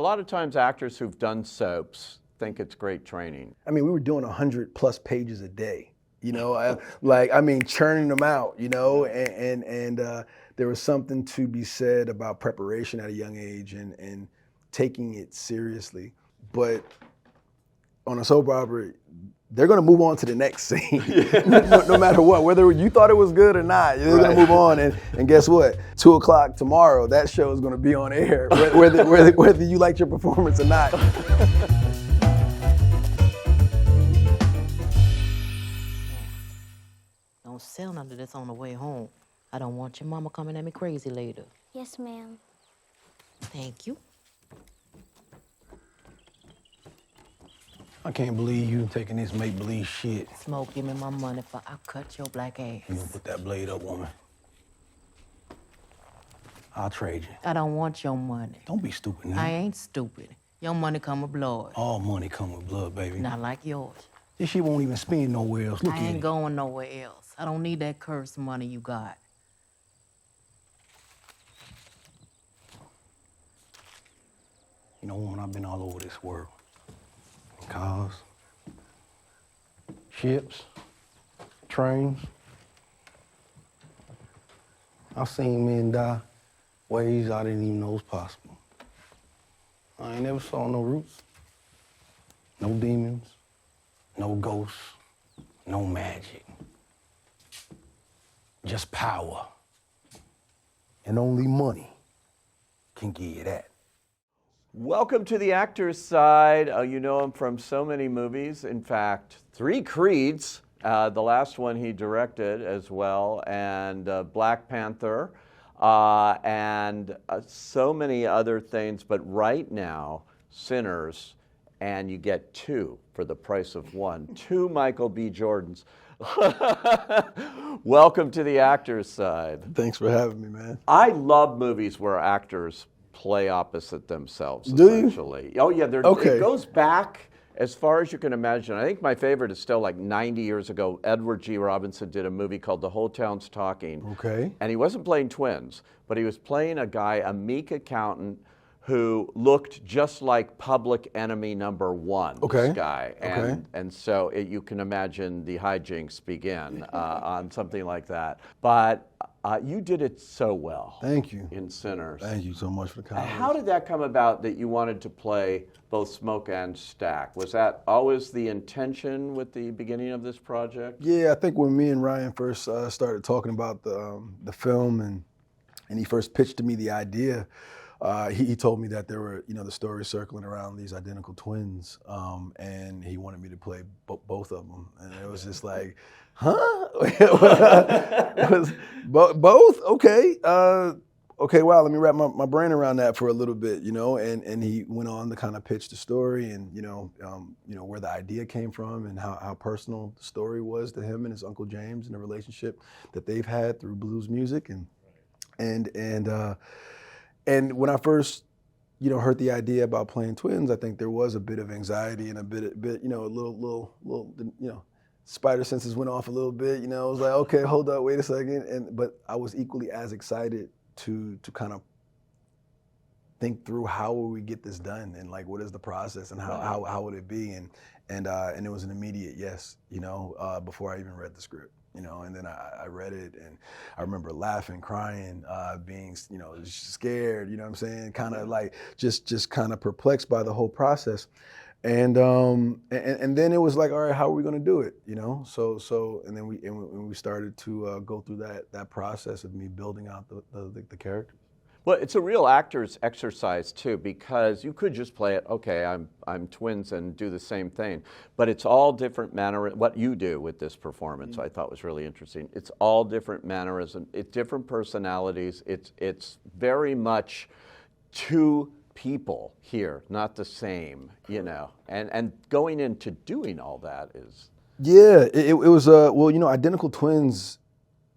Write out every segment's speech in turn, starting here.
lot of times actors who've done soaps think it's great training. I mean, we were doing 100+ pages a day, churning them out, and there was something to be said about preparation at a young age and taking it seriously. But on a soap opera, they're going to move on to the next scene, no matter what. Whether you thought it was good or not, they're going to move on. And guess what? 2 o'clock tomorrow, that show is going to be on air, whether you liked your performance or not. Don't sell none of this on the way home. I don't want your mama coming at me crazy later. Yes, ma'am. Thank you. I can't believe you taking this make-believe shit. Smoke, give me my money for I cut your black ass. You gonna put that blade up, woman? I'll trade you. I don't want your money. Don't be stupid, man. I ain't stupid. Your money come with blood. All money come with blood, baby. Not like yours. This shit won't even spend nowhere else. Look I at ain't it. going nowhere else. I don't need that cursed money you got. You know, woman, I've been all over this world. Cars, ships, trains. I've seen men die ways I didn't even know was possible. I ain't never saw no roots, no demons, no ghosts, no magic. Just power. And only money can give you that. Welcome to the actor's side. You know him from so many movies. In fact, 3 Creeds. The last one he directed as well, and Black Panther, and so many other things. But right now, Sinners, and you get 2 for the price of 1. 2 Michael B. Jordans. Welcome to the actor's side. Thanks for having me, man. I love movies where actors play opposite themselves, Do you? essentially. Oh, yeah. Okay. It goes back as far as you can imagine. I think my favorite is still like 90 years ago. Edward G. Robinson did a movie called The Whole Town's Talking. Okay. And he wasn't playing twins, but he was playing a guy, a meek accountant, who looked just like Public Enemy #1, Okay. this guy. Okay. And so you can imagine the hijinks begin on something like that. But you did it so well. Thank you. In Sinners. Thank you so much for the compliment. How did that come about that you wanted to play both Smoke and Stack? Was that always the intention with the beginning of this project? Yeah, I think when me and Ryan first started talking about the film and he first pitched to me the idea, he told me that there were, the stories circling around these identical twins, and he wanted me to play both of them. And it was just like, huh? Both? Okay. Okay, wow, let me wrap my brain around that for a little bit, and he went on to kind of pitch the story and, where the idea came from and how personal the story was to him and his Uncle James and the relationship that they've had through blues music. And when I first, heard the idea about playing twins, I think there was a bit of anxiety and a bit, a little, spider senses went off a little bit. I was like, okay, hold up, wait a second. But I was equally as excited to kind of think through how will we get this done and like what is the process and how would it be and it was an immediate yes, before I even read the script. And then I read it and I remember laughing, crying, being, scared, you know what I'm saying? Kind of like just kind of perplexed by the whole process. And then it was like, all right, how are we going to do it? So and then we started to go through that process of me building out the characters. Well, it's a real actor's exercise too, because you could just play it, okay, I'm twins and do the same thing, but it's all different what you do with this performance I thought was really interesting. It's all different mannerisms, it's different personalities, it's very much 2 people here, not the same, and going into doing all that is... Yeah, it was, identical twins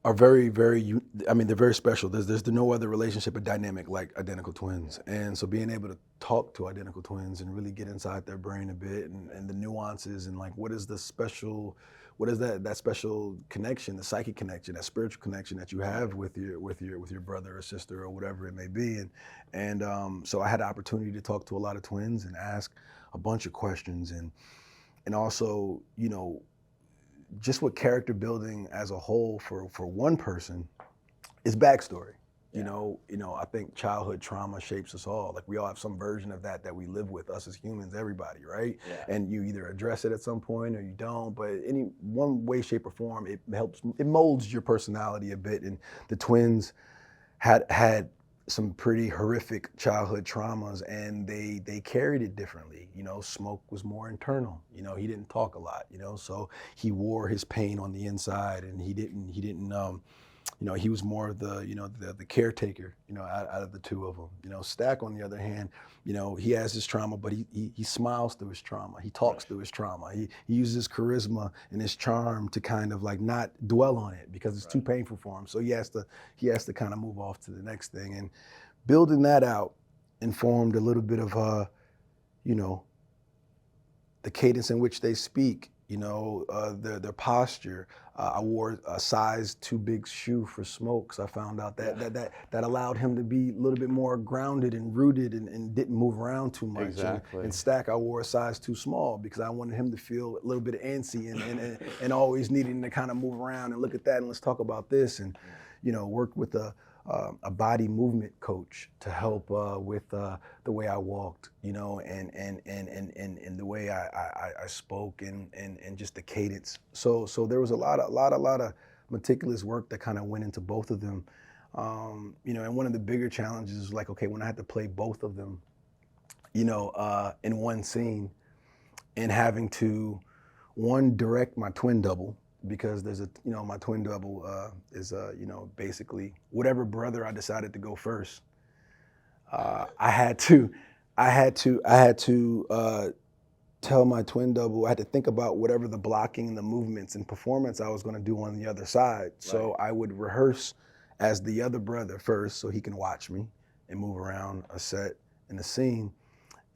are very, very, they're very special. There's no other relationship or dynamic like identical twins. And so being able to talk to identical twins and really get inside their brain a bit and the nuances and like what is the special, what is that special connection, the psychic connection, that spiritual connection that you have with your brother or sister or whatever it may be. And so I had the opportunity to talk to a lot of twins and ask a bunch of questions, and also, you know, just what character building as a whole for one person is backstory. You know, I think childhood trauma shapes us all. Like, we all have some version of that we live with, us as humans, everybody, right? Yeah. And you either address it at some point or you don't, but any one way, shape, or form, it molds your personality a bit. And the twins had some pretty horrific childhood traumas, and they carried it differently. You know, Smoke was more internal. You know, he didn't talk a lot, you know, so he wore his pain on the inside, and he didn't you know, he was more of the, you know, the caretaker, you know, out of the two of them. You know, Stack, on the other hand, you know, he has his trauma, but he smiles through his trauma. He talks through his trauma. He uses his charisma and his charm to kind of like not dwell on it because it's too painful for him. So he has to kind of move off to the next thing. And building that out informed a little bit of, you know, the cadence in which they speak. You know, their posture. I wore a size too big shoe for Smoke, so I found out that allowed him to be a little bit more grounded and rooted and didn't move around too much. Exactly. And Stack, I wore a size too small because I wanted him to feel a little bit antsy and always needing to kind of move around and look at that and let's talk about this, and, you know, work with a body movement coach to help with the way I walked, you know, and the way I spoke and just the cadence. So there was a lot of meticulous work that kind of went into both of them, you know. And one of the bigger challenges is like, okay, when I had to play both of them, you know, in one scene, and having to direct my twin double. Because there's you know, my twin double is, you know, basically whatever brother I decided to go first. I had to tell my twin double, I had to think about whatever the blocking, the movements, and performance I was going to do on the other side. Right. So I would rehearse as the other brother first, so he can watch me and move around a set and a scene,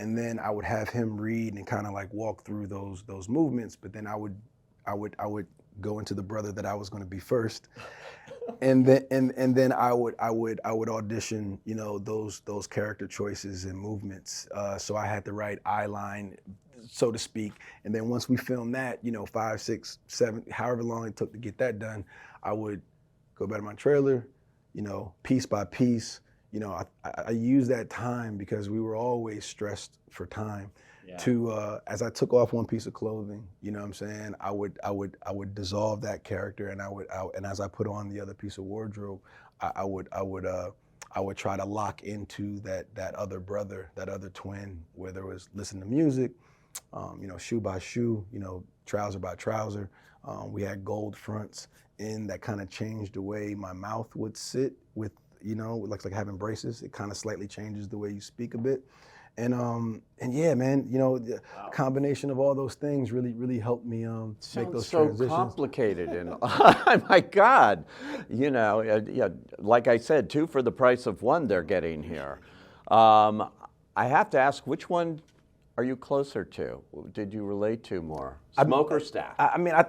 and then I would have him read and kind of like walk through those movements. But then I would go into the brother that I was going to be first, and then I would audition, you know, those character choices and movements. So I had the right eye line, so to speak. And then once we filmed that, you know, 5, 6, 7, however long it took to get that done, I would go back to my trailer, you know, piece by piece. You know, I used that time because we were always stressed for time. Yeah. To as I took off one piece of clothing, you know what I'm saying, I would dissolve that character, and and as I put on the other piece of wardrobe, I would try to lock into that other brother, that other twin, whether it was listen to music, you know, shoe by shoe, you know, trouser by trouser. We had gold fronts, and that kind of changed the way my mouth would sit with, you know, like having braces. It kind of slightly changes the way you speak a bit. And yeah, man, you know, the combination of all those things really helped me make those transitions. So complicated, and oh my God, you know, yeah, like I said, 2 for the price of 1 they're getting here. I have to ask, which one are you closer to? Did you relate to more, Smoke or Stack? I mean, I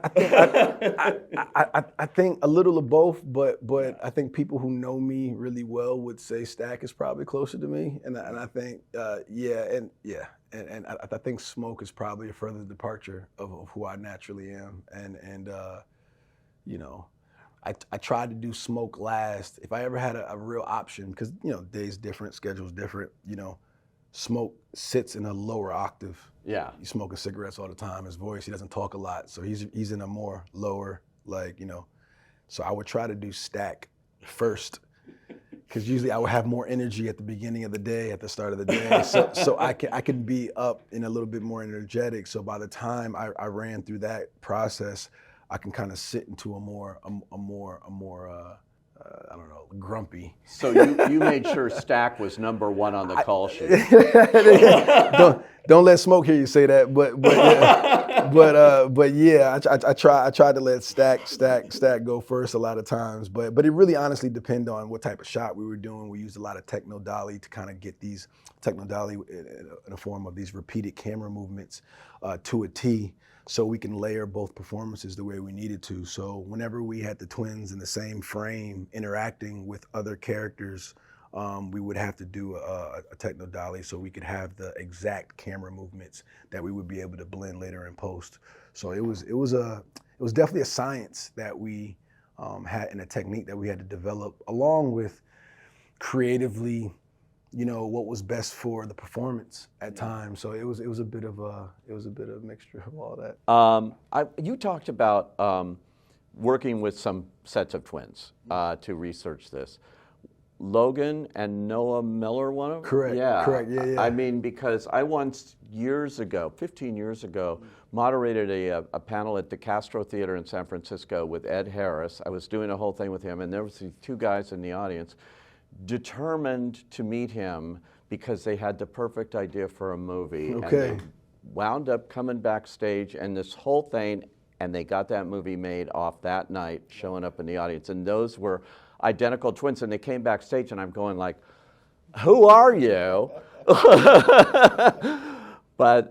think a little of both, but I think people who know me really well would say Stack is probably closer to me, and I think and I think Smoke is probably a further departure of who I naturally am, and you know, I tried to do Smoke last. If I ever had a real option, because, you know, days different, schedules different, you know. Smoke sits in a lower octave. Yeah. He's smoking cigarettes all the time. His voice, he doesn't talk a lot. So he's in a more lower, like, you know. So I would try to do Stack first, because usually I would have more energy at the beginning of the day, at the start of the day. So I can be up and a little bit more energetic. So by the time I ran through that process, I can kind of sit into a more I don't know, grumpy. So you made sure Stack was number 1 on the call sheet. don't let Smoke hear you say that, but yeah, I tried to let Stack go first a lot of times, but it really honestly depended on what type of shot we were doing. We used a lot of techno dolly to kind of get these techno dolly in the form of these repeated camera movements to a T. so we can layer both performances the way we needed to. So whenever we had the twins in the same frame interacting with other characters, we would have to do a techno dolly so we could have the exact camera movements that we would be able to blend later in post. So it was definitely a science that we had, and a technique that we had to develop, along with creatively, what was best for the performance at times. So it was a bit of a mixture of all that. You talked about working with some sets of twins to research this. Logan and Noah Miller, one of them? Correct. Yeah. Correct. Yeah. I mean, because I once, 15 years ago, moderated a panel at the Castro Theater in San Francisco with Ed Harris. I was doing a whole thing with him, and there was these two guys in the audience determined to meet him because they had the perfect idea for a movie. Okay. And they wound up coming backstage, and this whole thing, and they got that movie made off that night, showing up in the audience. And those were identical twins, and they came backstage, and I'm going like, who are you? But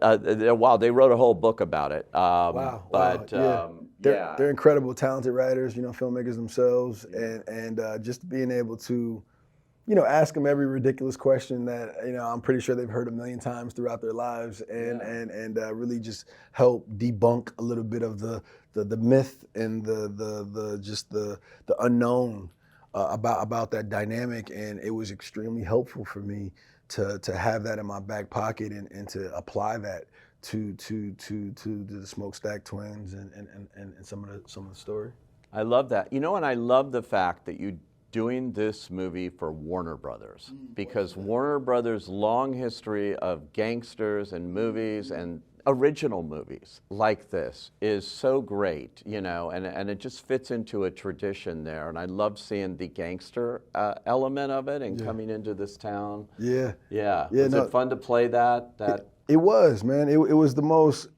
wow, they wrote a whole book about it. Wow. But yeah. They're incredible, talented writers, filmmakers themselves, and just being able to, ask them every ridiculous question that I'm pretty sure they've heard a million times throughout their lives, and really just help debunk a little bit of the myth and the unknown about that dynamic. And it was extremely helpful for me to have that in my back pocket and to apply that to the Smokestack Twins and some of the story. I love that. And I love the fact that you doing this movie for Warner Brothers, because Warner Brothers' long history of gangsters and movies and original movies like this is so great, and it just fits into a tradition there. And I love seeing the gangster element of it and coming into this town. Yeah. Was it fun to play that? It was, man. It was the most,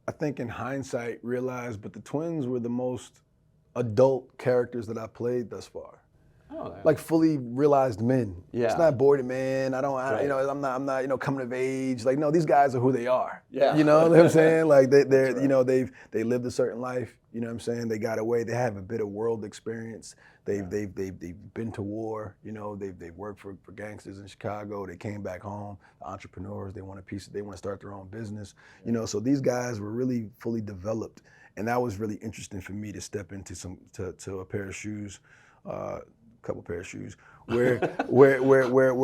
I think in hindsight, realized, but the twins were the most adult characters that I played thus far. Oh, yeah. Like fully realized men. Yeah. It's not boy to man. I'm not coming of age. Like, no, these guys are who they are. Yeah. You know what I'm saying? Like they're right. they lived a certain life. You know what I'm saying? They got away. They have a bit of world experience. They've been to war. They've worked for gangsters in Chicago. They came back home. The entrepreneurs. They want to start their own business. So these guys were really fully developed, and that was really interesting for me to step into to a pair of shoes. Couple pair of shoes where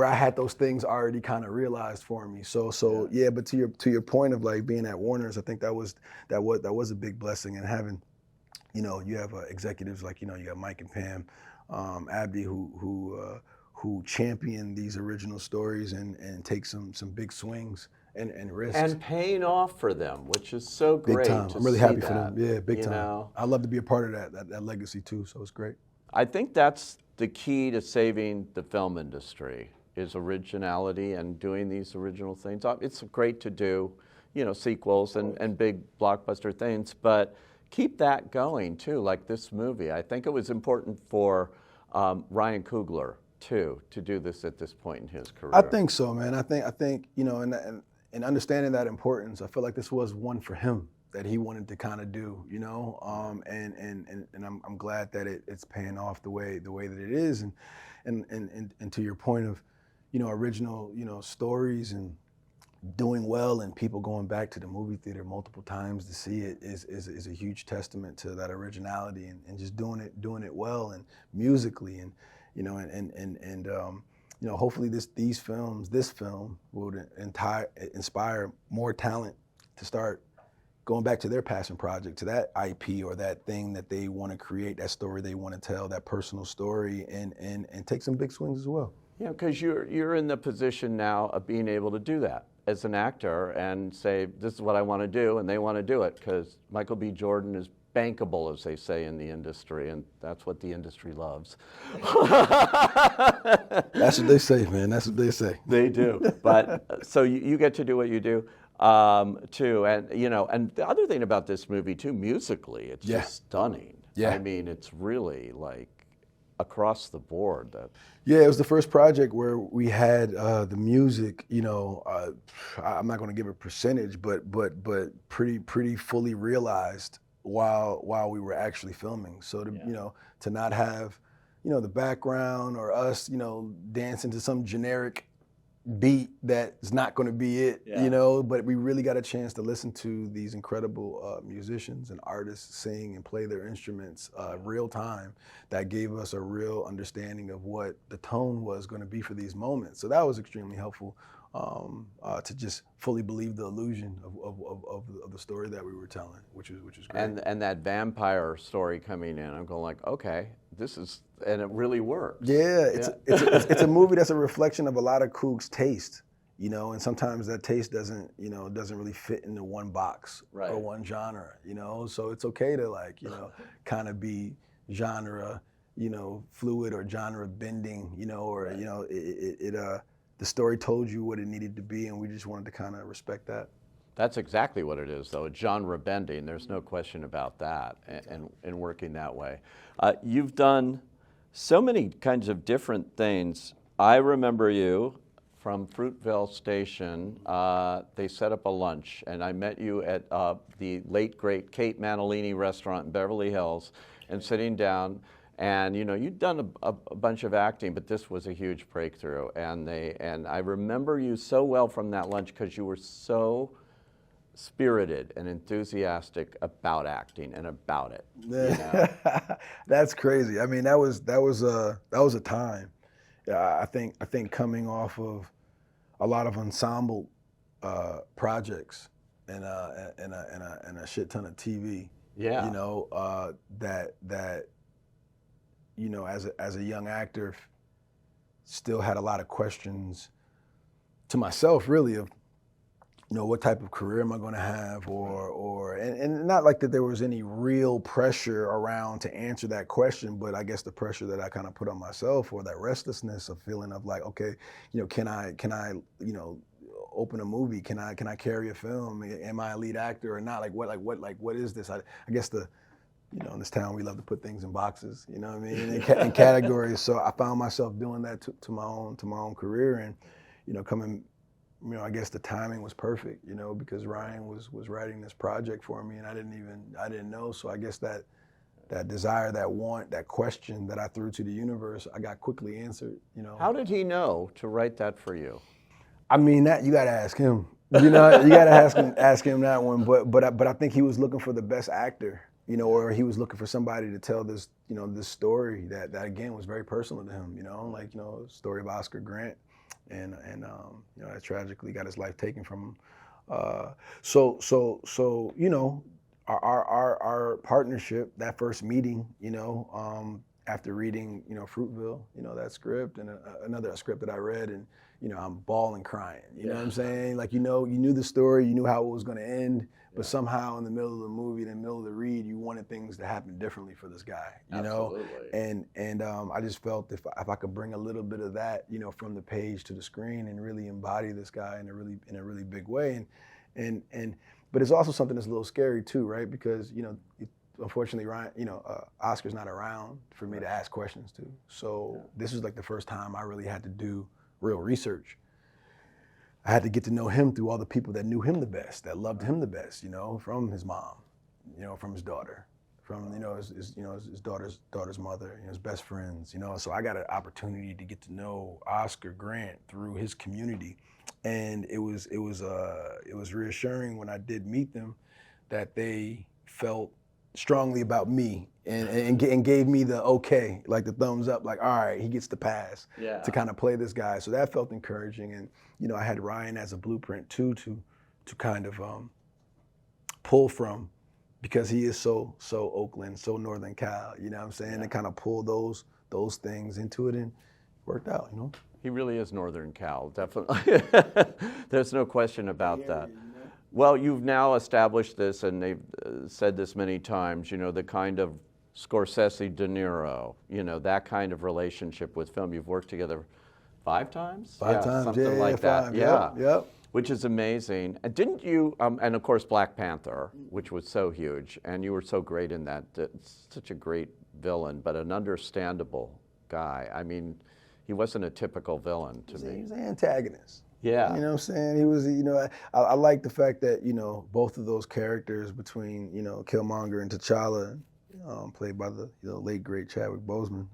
I had those things already kind of realized for me. So yeah, but to your point of like being at Warner's, I think that was a big blessing, and having, you have executives like, you got Mike and Pam, Abby who champion these original stories and take some big swings and risks. And paying off for them, which is so great. Big time. I'm really happy for them. Yeah, big time. I love to be a part of that legacy too, so it's great. I think that's the key to saving the film industry, is originality and doing these original things. It's great to do, sequels and big blockbuster things, but keep that going too, like this movie. I think it was important for Ryan Coogler too to do this at this point in his career. I think so, man. I think and understanding that importance, I feel like this was one for him that he wanted to kind of do, and I'm glad that it's paying off the way that it is, and to your point of, original, stories and doing well, and people going back to the movie theater multiple times to see it is a huge testament to that originality and just doing it well and musically, and hopefully this film would inspire more talent to start going back to their passion project, to that IP or that thing that they want to create, that story they want to tell, that personal story, and take some big swings as well. Yeah, because you're in the position now of being able to do that as an actor and say, this is what I want to do, and they want to do it, because Michael B. Jordan is bankable, as they say in the industry, and that's what the industry loves. That's what they say, man. That's what they say. They do. But so you get to do what you do. Too, and and the other thing about this movie too, musically, it's just stunning. Yeah. I mean, it's really like across the board. Yeah, it was the first project where we had the music. I'm not going to give a percentage, but pretty fully realized while we were actually filming. So to not have the background or us dancing to some generic beat that's not going to be it, but we really got a chance to listen to these incredible musicians and artists sing and play their instruments real time. That gave us a real understanding of what the tone was going to be for these moments. So that was extremely helpful to just fully believe the illusion of the story that we were telling, which was great. And that vampire story coming in, I'm going like, okay, and it really works. Yeah, it's a movie that's a reflection of a lot of Coog's taste, and sometimes that taste doesn't really fit into one box or one genre, so it's okay to kind of be genre, fluid or genre bending, the story told you what it needed to be, and we just wanted to kind of respect that. That's exactly what it is, though. It's genre bending. There's no question about that, and working that way. You've done so many kinds of different things. I remember you from Fruitvale Station. They set up a lunch, and I met you at the late, great Kate Manalini restaurant in Beverly Hills, and sitting down. And you'd done a bunch of acting, but this was a huge breakthrough. And I remember you so well from that lunch because you were so spirited and enthusiastic about acting and about it. That's crazy. I mean, that was a time. I think coming off of a lot of ensemble projects and a shit ton of TV. Yeah. As a young actor, still had a lot of questions to myself, really, of what type of career am I going to have, and not like that there was any real pressure around to answer that question, but I guess the pressure that I kind of put on myself, or that restlessness of feeling of like, okay, can I open a movie? Can I carry a film? Am I a lead actor or not? What is this? I guess in this town, we love to put things in boxes, you know what I mean, in categories. So I found myself doing that to my own career, and coming, I guess the timing was perfect, because Ryan was writing this project for me, and I didn't know. So I guess that desire, that want, that question that I threw to the universe, I got quickly answered. How did he know to write that for you? I mean, that you got to ask him. You got to ask him that one. But I think he was looking for the best actor. Or he was looking for somebody to tell this, this story that again was very personal to him. Story of Oscar Grant, and that tragically got his life taken from him. Our partnership, that first meeting, after reading, Fruitvale, that script, and another script that I read, and I'm bawling, crying. You know what I'm saying? Like you knew the story, you knew how it was going to end. But somehow in the middle of the movie, in the middle of the read, you wanted things to happen differently for this guy, Absolutely. And I just felt if I could bring a little bit of that, from the page to the screen and really embody this guy in a really big way. But it's also something that's a little scary too, right? Because, unfortunately, Ryan, Oscar's not around for me to ask questions to. So this was like the first time I really had to do real research. I had to get to know him through all the people that knew him the best, that loved him the best, from his mom, from his daughter, from, his daughter's mother, his best friends, So I got an opportunity to get to know Oscar Grant through his community. And it was reassuring when I did meet them that they felt strongly about me and gave me the okay, like the thumbs up, like, all right, he gets the pass to kind of play this guy. So that felt encouraging. And, I had Ryan as a blueprint too, to kind of pull from, because he is so Oakland, so Northern Cal, you know what I'm saying? And kind of pull those things into it, and worked out, He really is Northern Cal, definitely. There's no question about that. Well, you've now established this, and they've said this many times, the kind of Scorsese, De Niro, that kind of relationship with film. You've worked together 5 times? Five times, something like that. 5. Yeah. Yep. Which is amazing. And didn't you, and of course Black Panther, which was so huge, and you were so great in that. It's such a great villain, but an understandable guy. I mean, he wasn't a typical villain to He me. was an antagonist. Yeah. You know what I'm saying? He was, I like the fact that, both of those characters between, Killmonger and T'Challa, played by the late, great Chadwick Boseman,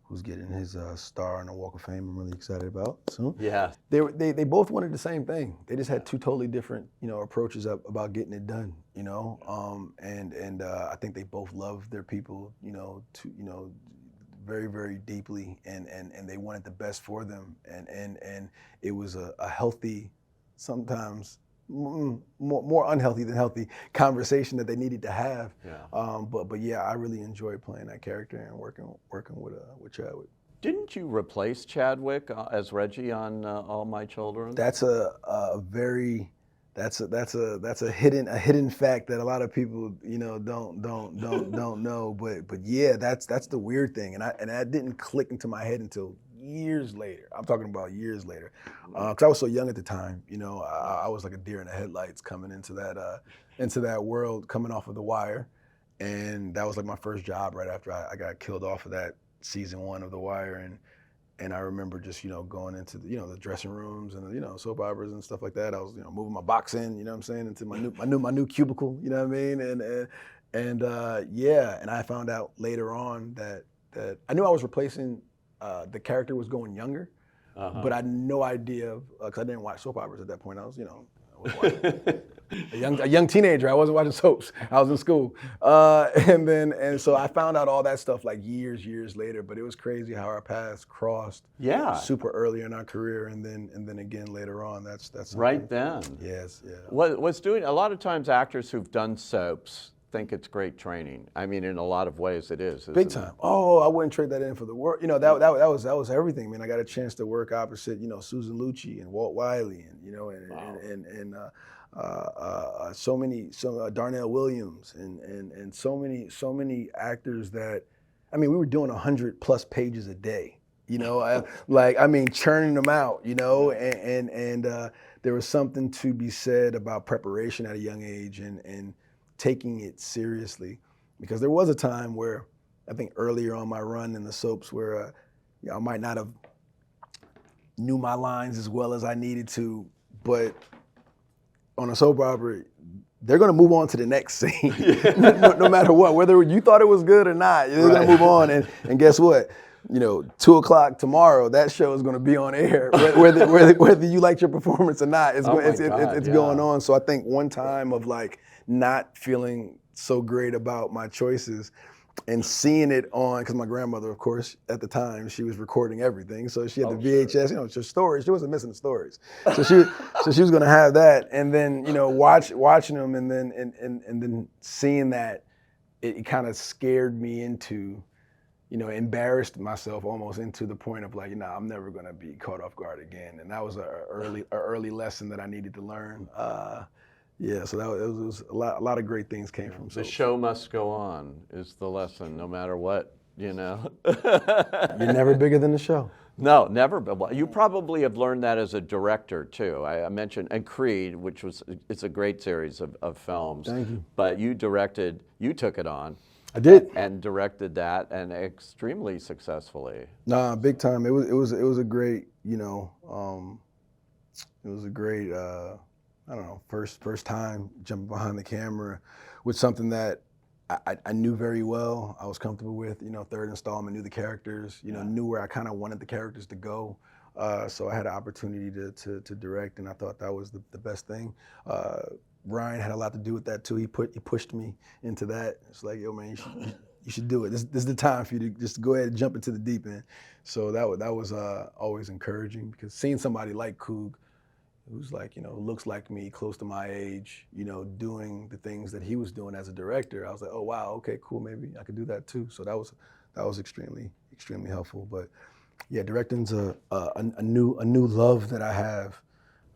who's getting his star on the Walk of Fame. I'm really excited about soon. Yeah. They both wanted the same thing. They just had two totally different, approaches about getting it done, and I think they both love their people, very, very deeply, and they wanted the best for them, and it was a healthy, sometimes more unhealthy than healthy conversation that they needed to have. Yeah. But yeah, I really enjoyed playing that character and working with Chadwick. Didn't you replace Chadwick as Reggie on All My Children? That's a hidden fact that a lot of people don't know. But yeah, that's the weird thing, and that didn't click into my head until years later. I'm talking about years later, because I was so young at the time. I was like a deer in the headlights coming into that world, coming off of The Wire, and that was like my first job right after I got killed off of that season 1 of The Wire, and I remember just going into the dressing rooms and soap operas and stuff like that. I was moving my box in, into my new cubicle, you know what I mean, and I found out later on that I knew I was replacing. The character was going younger, but I had no idea, because I didn't watch soap operas at that point. I was, a young teenager. I wasn't watching soaps. I was in school, and so I found out all that stuff like years later. But it was crazy how our paths crossed. Yeah. Super early in our career, and then again later on. That's right then. Yes. Yeah. What's doing a lot of times actors who've done soaps think it's great training. I mean, in a lot of ways it is. Big time. Oh, I wouldn't trade that in for the world. That was everything, man. I got a chance to work opposite, Susan Lucci and Walt Wiley, and Darnell Williams, and so many actors that, I mean, we were doing 100+ pages a day. Churning them out. And there was something to be said about preparation at a young age and taking it seriously, because there was a time where I think earlier on my run in the soaps where I might not have knew my lines as well as I needed to, but on a soap opera, they're going to move on to the next scene, no matter what, whether you thought it was good or not. They're going to move on, and guess what? 2:00 tomorrow, that show is going to be on air, whether you liked your performance or not. It's going on. So I think one time of like not feeling so great about my choices and seeing it on, because my grandmother, of course, at the time, she was recording everything. So she had the VHS, it's her stories. She wasn't missing the stories. So she was going to have that. And then, watching them and then seeing that, it kind of scared me into, embarrassed myself almost into the point of like, I'm never going to be caught off guard again. And that was an early lesson that I needed to learn. So that was a lot of great things came from. The show must go on is the lesson, no matter what, You're never bigger than the show. No, never. But you probably have learned that as a director too. I mentioned, and Creed, it's a great series of films. Thank you. But you took it on. I did. And directed that, and extremely successfully. Nah, big time. It was a great, first time jumping behind the camera with something that I knew very well, I was comfortable with, third installment, knew the characters, knew where I kind of wanted the characters to go. So I had an opportunity to direct, and I thought that was the best thing. Ryan had a lot to do with that too. He pushed me into that. It's like, yo man, you should do it. This is the time for you to just go ahead and jump into the deep end. So that was always encouraging, because seeing somebody like Coog, who's like, looks like me, close to my age, doing the things that he was doing as a director, I was like, oh wow, okay, cool, maybe I could do that too. So that was extremely helpful. But yeah, directing's a new love that I have.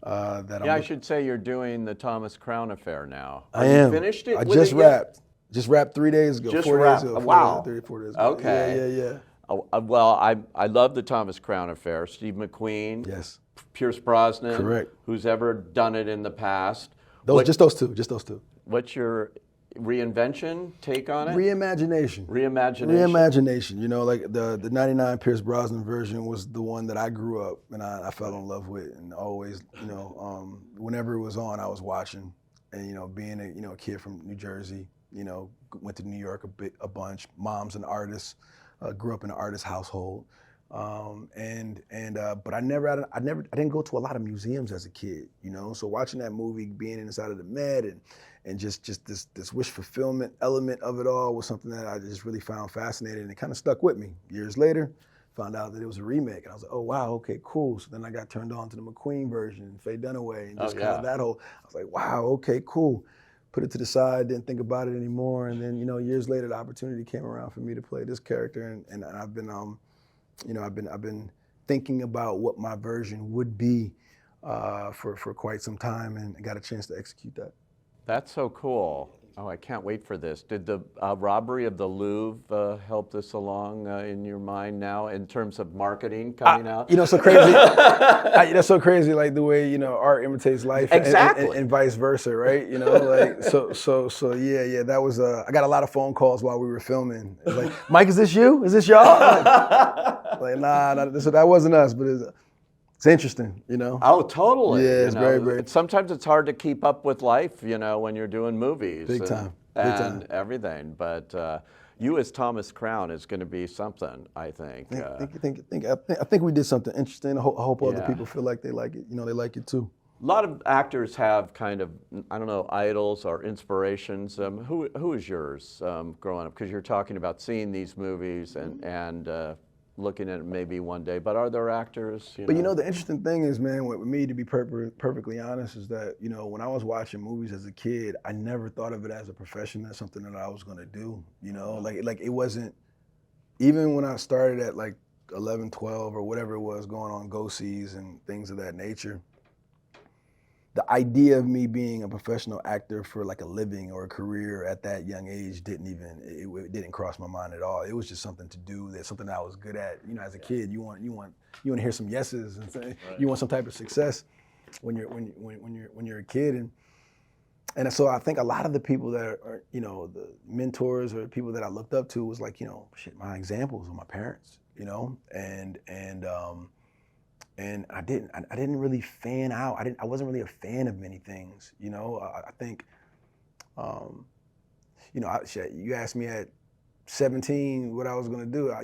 I should say you're doing the Thomas Crown Affair now. I am. You finished it? I just wrapped. Just wrapped 3 days ago. Just 4 wrapped. days ago. Wow. 4 days ago. Okay. Yeah. Well, I love the Thomas Crown Affair. Steve McQueen. Yes. Pierce Brosnan. Correct. Who's ever done it in the past. Just those two. What's your reinvention take on it? Reimagination. Reimagination. You know, like the 99 Pierce Brosnan version was the one that I grew up and I fell in love with, and always, you know, whenever it was on, I was watching. And, you know, being a kid from New Jersey, you know, went to New York a bunch. Mom's an artist, grew up in an artist household. But I didn't go to a lot of museums as a kid, you know. So watching that movie, being inside of the Met, and just this wish fulfillment element of it all was something that I just really found fascinating, and it kind of stuck with me. Years later, found out that it was a remake, and I was like, oh wow, okay, cool. So then I got turned on to the McQueen version, Faye Dunaway, and just kind of that whole. I was like, wow, okay, cool. Put it to the side, didn't think about it anymore, and then, you know, years later, the opportunity came around for me to play this character, and I've been you know, I've been thinking about what my version would be for quite some time, and I got a chance to execute that. That's so cool. Oh, I can't wait for this. Did the robbery of the Louvre help this along in your mind now in terms of marketing coming out? You know, so crazy. That's so crazy, like the way, you know, art imitates life, exactly, and vice versa, right? You know, like so yeah. That was I got a lot of phone calls while we were filming. It was like, Mike, is this you? Is this y'all? Like nah, that wasn't us, but it's interesting, you know. Oh, totally. Yeah, it's very. Sometimes it's hard to keep up with life, you know, when you're doing movies. Big time. Everything. But you as Thomas Crown is going to be something, I think. I think we did something interesting. I hope other people feel like they like it. You know, they like it too. A lot of actors have kind of, I don't know, idols or inspirations. Who is yours growing up? Because you're talking about seeing these movies and looking at it maybe one day, but are there actors? But you know, the interesting thing is, man, with me, to be perfectly honest, is that, you know, when I was watching movies as a kid, I never thought of it as a profession, as something that I was going to do, you know? Like it wasn't, even when I started at like 11, 12 or whatever it was, going on go-sees and things of that nature, the idea of me being a professional actor for like a living or a career at that young age it didn't cross my mind at all. It was just something to do, that's something that I was good at. You know, as a kid, you want to hear some yeses and say, you want some type of success when you're a kid, and so I think a lot of the people that are, you know, the mentors or people that I looked up to was like, you know, my examples were my parents, you know, and I didn't really fan out. I wasn't really a fan of many things, you know. I think, you know, you asked me at 17 what I was gonna do.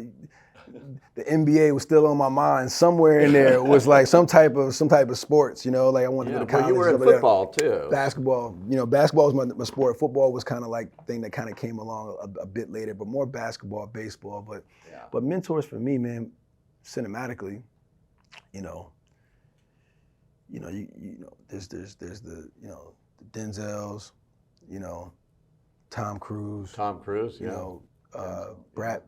The NBA was still on my mind. Somewhere in there was like some type of sports, you know. Like I wanted to go to college. Well, you were in football too. Basketball, you know, basketball was my sport. Football was kind of like the thing that kind of came along a bit later, but more basketball, baseball. But mentors for me, man, cinematically. You know, there's the, you know, the Denzels, you know, Tom Cruise, you know, Brad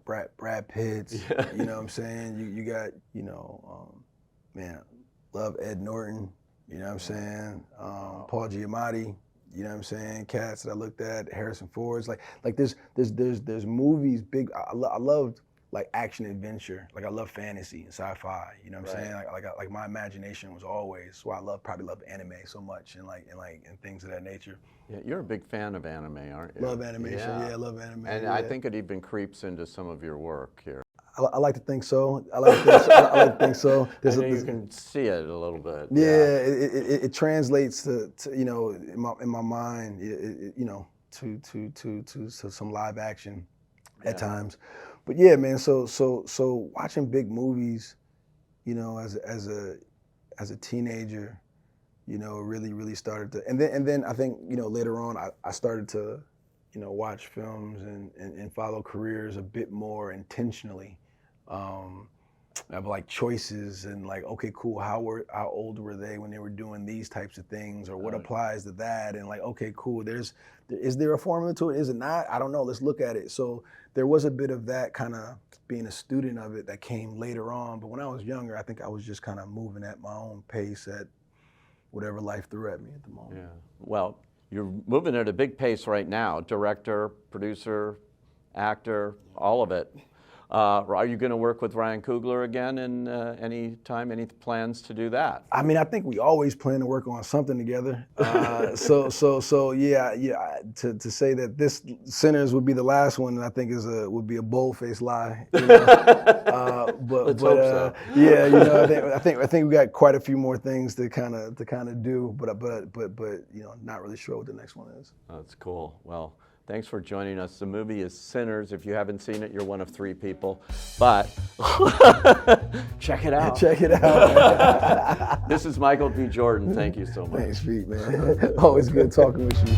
Pitts, you know what I'm saying? You got, you know, man, love Ed Norton, you know what I'm saying? Paul Giamatti, you know what I'm saying? Cats that I looked at, Harrison Ford's, like there's movies, big. I loved like action adventure, like I love fantasy and sci-fi, you know what I'm saying? Like my imagination was always, why I probably love anime so much and things of that nature. Yeah, you're a big fan of anime, aren't you? Love animation, yeah, I love anime. And I think it even creeps into some of your work here. I like to think so. I like to think so. You can see it a little bit. Yeah, it translates to you know, in my mind, you know, to some live action at times. But yeah, man. So watching big movies, you know, as a teenager, you know, really started to, and then I think, you know, later on I started to, you know, watch films and follow careers a bit more intentionally. Of like choices and like, okay, cool. How old were they when they were doing these types of things, or what applies to that? And like, okay, cool. Is there a formula to it? Is it not? I don't know. Let's look at it. So there was a bit of that kind of being a student of it that came later on. But when I was younger, I think I was just kind of moving at my own pace at whatever life threw at me at the moment. Yeah. Well, you're moving at a big pace right now. Director, producer, actor, all of it. Are you going to work with Ryan Coogler again in any time? Any plans to do that? I mean, I think we always plan to work on something together. So yeah. To say that this Sinners would be the last one, I think would be a bold-faced lie. You know? Let's hope so. Yeah, you know, I think we got quite a few more things to kind of do, but you know, not really sure what the next one is. That's cool. Well, thanks for joining us. The movie is Sinners. If you haven't seen it, you're one of 3 people. But check it out. Check it out. This is Michael B. Jordan. Thank you so much. Thanks, Pete, man. Always good talking with you.